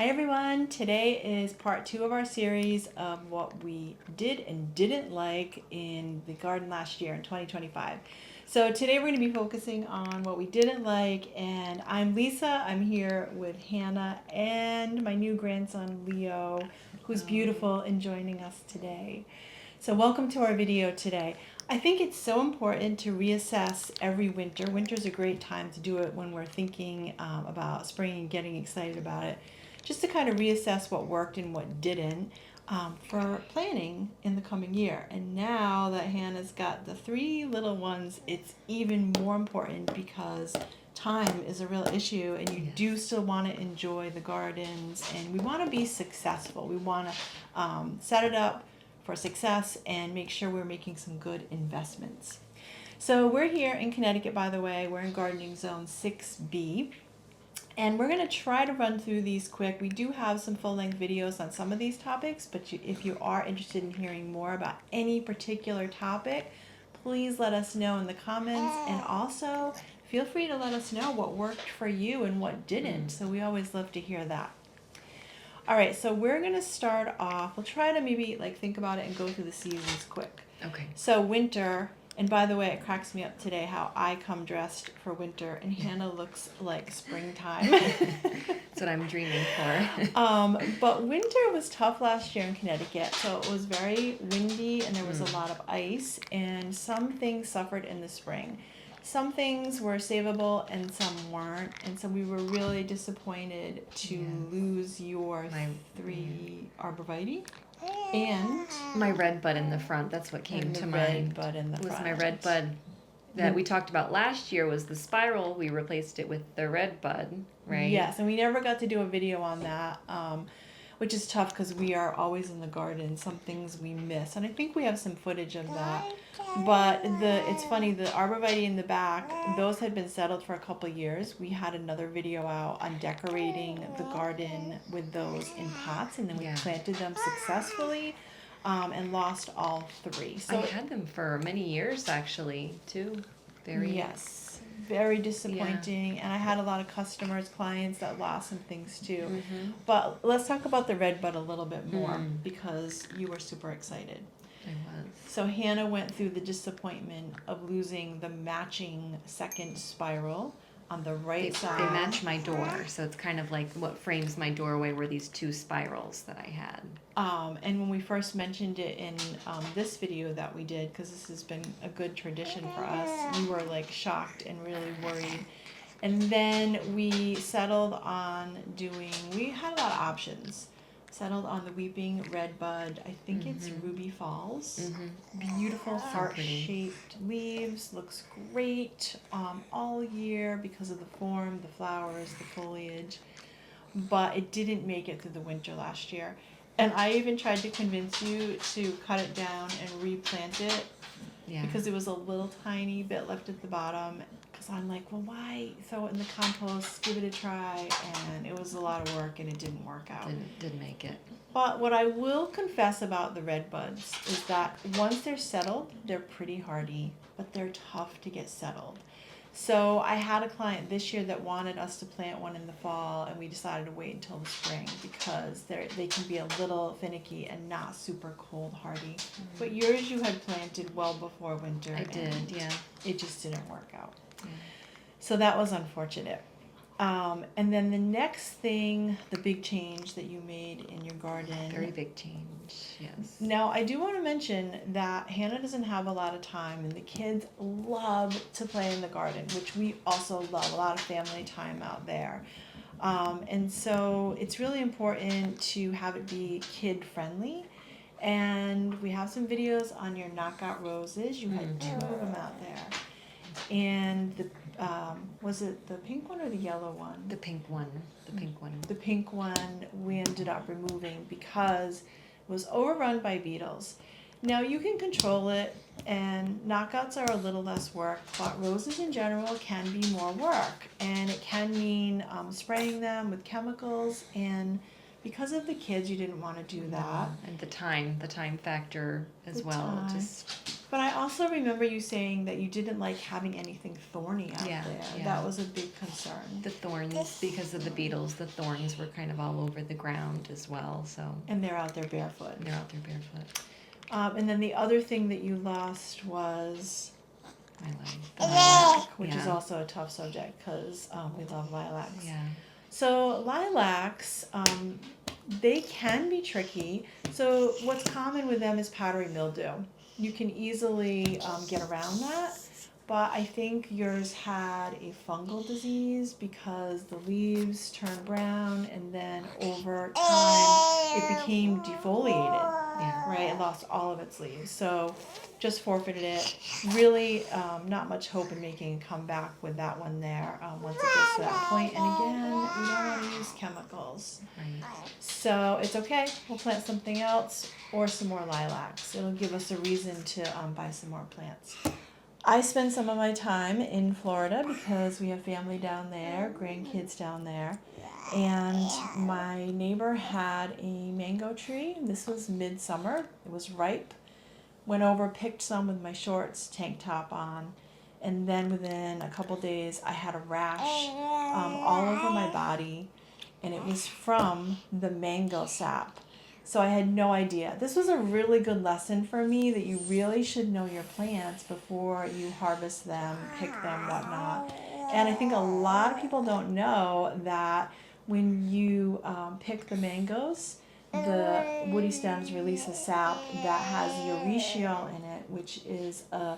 Hi everyone, today is part 2 of our series of what we did and didn't like in the garden last year in 2025. So today we're going to be focusing on what we didn't like, and I'm Lisa. I'm here with Hannah and my new grandson Leo, who's beautiful and joining us today. So welcome to our video today. I think it's so important to reassess every winter. Winter's a great time to do it when we're thinking about spring and getting excited about it, just to kind of reassess what worked and what didn't for planning in the coming year. And now that Hannah's got the 3 little ones, it's even more important because time is a real issue, and you do still want to enjoy the gardens, and we want to be successful. We want to set it up for success and make sure we're making some good investments. So we're here in Connecticut, by the way. We're in gardening zone 6B. And we're going to try to run through these quick. We do have some full-length videos on some of these topics, but if you are interested in hearing more about any particular topic, please let us know in the comments. And also, feel free to let us know what worked for you and what didn't. So we always love to hear that. All right, so we're going to start off. We'll try to maybe think about it and go through the seasons quick. Okay. So winter. And by the way, it cracks me up today how I come dressed for winter and Hannah looks like springtime. That's what I'm dreaming for. But winter was tough last year in Connecticut. So it was very windy and there was a lot of ice, and some things suffered in the spring. Some things were savable and some weren't. And so we were really disappointed to lose your 3 arborvitae. And my red bud in the front, that's what came to mind. Red bud in the front. Was my red bud that we talked about last year was the spiral. We replaced it with the red bud, right? Yes, and we never got to do a video on that, which is tough because we are always in the garden. Some things we miss, and I think we have some footage of that. But it's funny, the arborvitae in the back, those had been settled for a couple of years. We had another video out on decorating the garden with those in pots, and then we planted them successfully and lost all 3. So I had them for many years actually too. Very disappointing. And I had a lot of customers, clients that lost some things too. But let's talk about the red bud a little bit more because you were super excited. I was. So Hannah went through the disappointment of losing the matching second spiral on the right side. They match my door, so it's kind of like what frames my doorway were these 2 spirals that I had. And when we first mentioned it in this video that we did, because this has been a good tradition for us, we were shocked and really worried. And then we settled on we had a lot of options. Settled on the weeping red bud. I think it's Ruby Falls. Beautiful heart-shaped leaves. Looks great all year because of the form, the flowers, the foliage. But it didn't make it through the winter last year. And I even tried to convince you to cut it down and replant it because it was a little tiny bit left at the bottom. Because I'm like, well, why throw it in the compost, give it a try, and it was a lot of work and it didn't work out. Didn't make it. But what I will confess about the red buds is that once they're settled, they're pretty hardy, but they're tough to get settled. So I had a client this year that wanted us to plant one in the fall, and we decided to wait until the spring because they can be a little finicky and not super cold hardy. But yours you had planted well before winter. I did, yeah. It just didn't work out. So that was unfortunate. And then the next thing, the big change that you made in your garden. Very big change, yes. Now, I do want to mention that Hannah doesn't have a lot of time, and the kids love to play in the garden, which we also love, a lot of family time out there. And so it's really important to have it be kid-friendly. And we have some videos on your knockout roses. You had 2 of them out there. And was it the pink one or the yellow one? The pink one. The pink one. The pink one we ended up removing because it was overrun by beetles. Now you can control it, and knockouts are a little less work, but roses in general can be more work, and it can mean spraying them with chemicals, and because of the kids you didn't want to do that. And the time factor as well. Just But I also remember you saying that you didn't like having anything thorny out Yeah, there. yeah. That was a big concern. The thorns, because of the beetles, the thorns were kind of all over the ground as well. So And they're out there barefoot. they're out there barefoot. And then the other thing that you lost was The lilac, which is Yeah. also a tough subject because we love lilacs. Yeah. So lilacs, they can be tricky. So what's common with them is powdery mildew. You can easily get around that, but I think yours had a fungal disease because the leaves turned brown and then over time it became defoliated. Yeah. Right, it lost all of its leaves. So just forfeited it. Really, not much hope in making a comeback with that one there once it gets to that point. And again, we don't want to use chemicals. Right. So it's okay. We'll plant something else or some more lilacs. It'll give us a reason to buy some more plants. I spend some of my time in Florida because we have family down there, grandkids down there. And my neighbor had a mango tree. This was midsummer. It was ripe. Went over, picked some with my shorts, tank top on. And then within a couple days, I had a rash all over my body. And it was from the mango sap. So I had no idea. This was a really good lesson for me that you really should know your plants before you harvest them, pick them, whatnot. And I think a lot of people don't know that when you pick the mangoes, the woody stems release a sap that has urushiol in it, which is a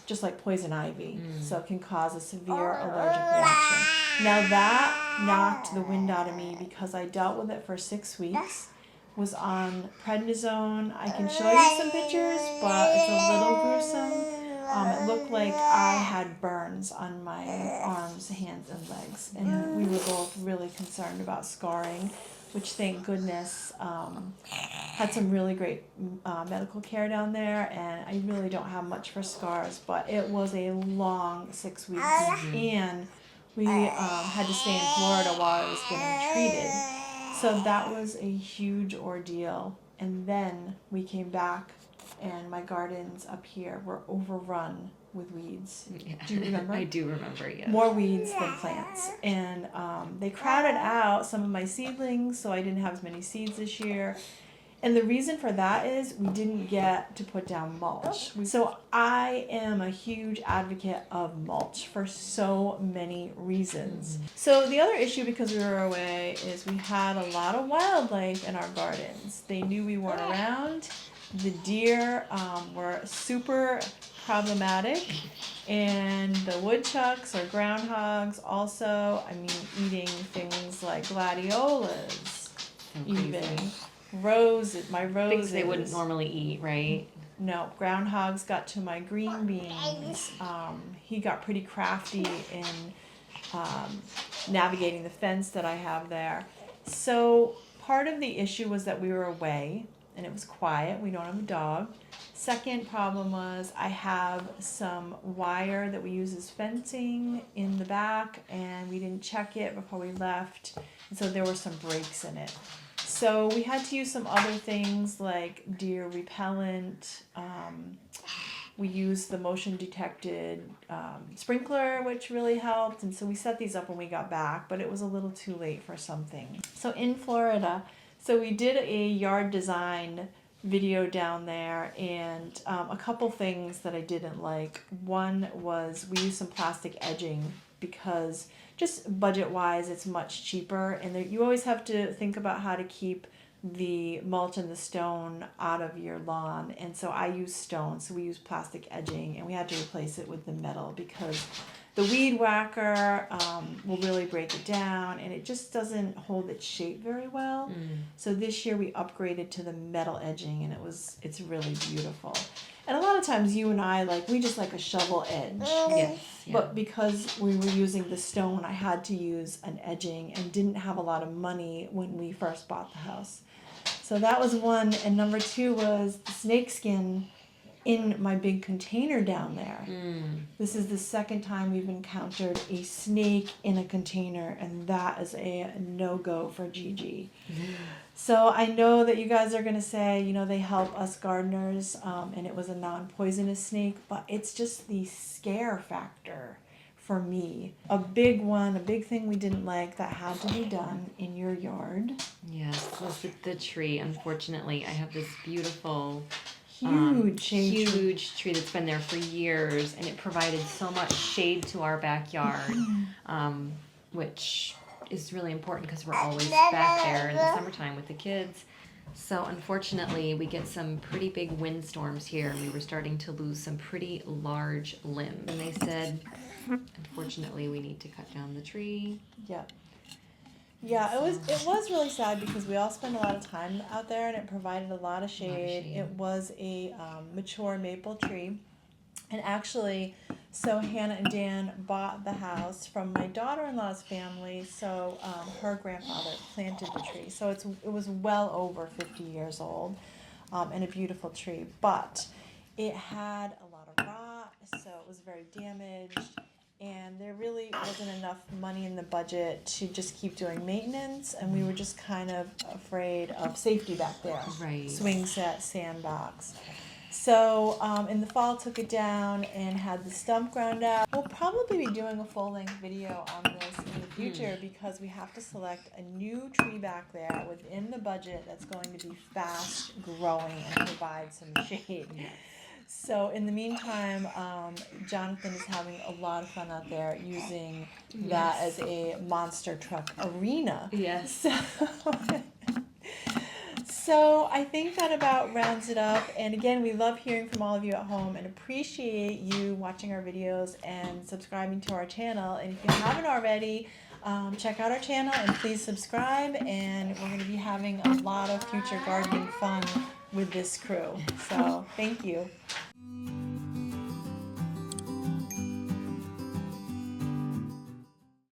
just like poison ivy, so it can cause a severe allergic reaction. Now that knocked the wind out of me because I dealt with it for 6 weeks, was on prednisone. I can show you some pictures, but it's a little gruesome. It looked like I had burns on my arms, hands, and legs, and we were both really concerned about scarring, which thank goodness had some really great medical care down there, and I really don't have much for scars, but it was a long 6 weeks, and we had to stay in Florida while I was getting treated. So that was a huge ordeal, and then we came back, and my gardens up here were overrun with weeds. Yeah. Do you remember? I do remember, yes. More weeds than plants. And they crowded out some of my seedlings, so I didn't have as many seeds this year. And the reason for that is we didn't get to put down mulch. So I am a huge advocate of mulch for so many reasons. So the other issue because we were away is we had a lot of wildlife in our gardens. They knew we weren't around. The deer were super problematic, and the woodchucks or groundhogs also, I mean, eating things like gladiolas, even roses, my roses. Things they wouldn't normally eat, right? No, groundhogs got to my green beans. He got pretty crafty in navigating the fence that I have there. So part of the issue was that we were away and it was quiet. We don't have a dog. Second problem was I have some wire that we use as fencing in the back, and we didn't check it before we left, and so there were some breaks in it. So we had to use some other things like deer repellent. We used the motion detected sprinkler, which really helped, and so we set these up when we got back, but it was a little too late for something. So in Florida, so we did a yard design video down there, and a couple things that I didn't like. One was we used some plastic edging because just budget-wise it's much cheaper, and you always have to think about how to keep the mulch and the stone out of your lawn, and so I use stone, so we use plastic edging, and we had to replace it with the metal because the weed whacker will really break it down, and it just doesn't hold its shape very well. So this year we upgraded to the metal edging, and it's really beautiful. And a lot of times you and I, we just like a shovel edge. Yes. Yeah. But because we were using the stone, I had to use an edging and didn't have a lot of money when we first bought the house. So that was one. And number two was the snakeskin in my big container down there. Mm. This is the second time we've encountered a snake in a container, and that is a no-go for Gigi. So I know that you guys are going to say, you know, they help us gardeners, and it was a non-poisonous snake, but it's just the scare factor for me. A big one, a big thing we didn't like that had to be done in your yard. Yes, was the tree. Unfortunately, I have this beautiful, Huge tree that's been there for years, and it provided so much shade to our backyard, which is really important because we're always back there in the summertime with the kids. So unfortunately, we get some pretty big windstorms here, and we were starting to lose some pretty large limbs. And they said, unfortunately, we need to cut down the tree. Yeah. Yeah, it was really sad because we all spent a lot of time out there and it provided a lot of shade. It was a mature maple tree. And actually, so Hannah and Dan bought the house from my daughter-in-law's family, so her grandfather planted the tree. So it was well over 50 years old, and a beautiful tree. But it had a lot of rot, so it was very damaged. And there really wasn't enough money in the budget to just keep doing maintenance, and we were just kind of afraid of safety back there. Right. Swing set, sandbox. So in the fall, took it down and had the stump ground out. We'll probably be doing a full-length video on this in the future because we have to select a new tree back there within the budget that's going to be fast growing and provide some shade. So in the meantime, Jonathan is having a lot of fun out there using that as a monster truck arena. Yes. So I think that about rounds it up. And again, we love hearing from all of you at home and appreciate you watching our videos and subscribing to our channel. And if you haven't already, check out our channel and please subscribe. And we're going to be having a lot of future gardening fun with this crew. So thank you.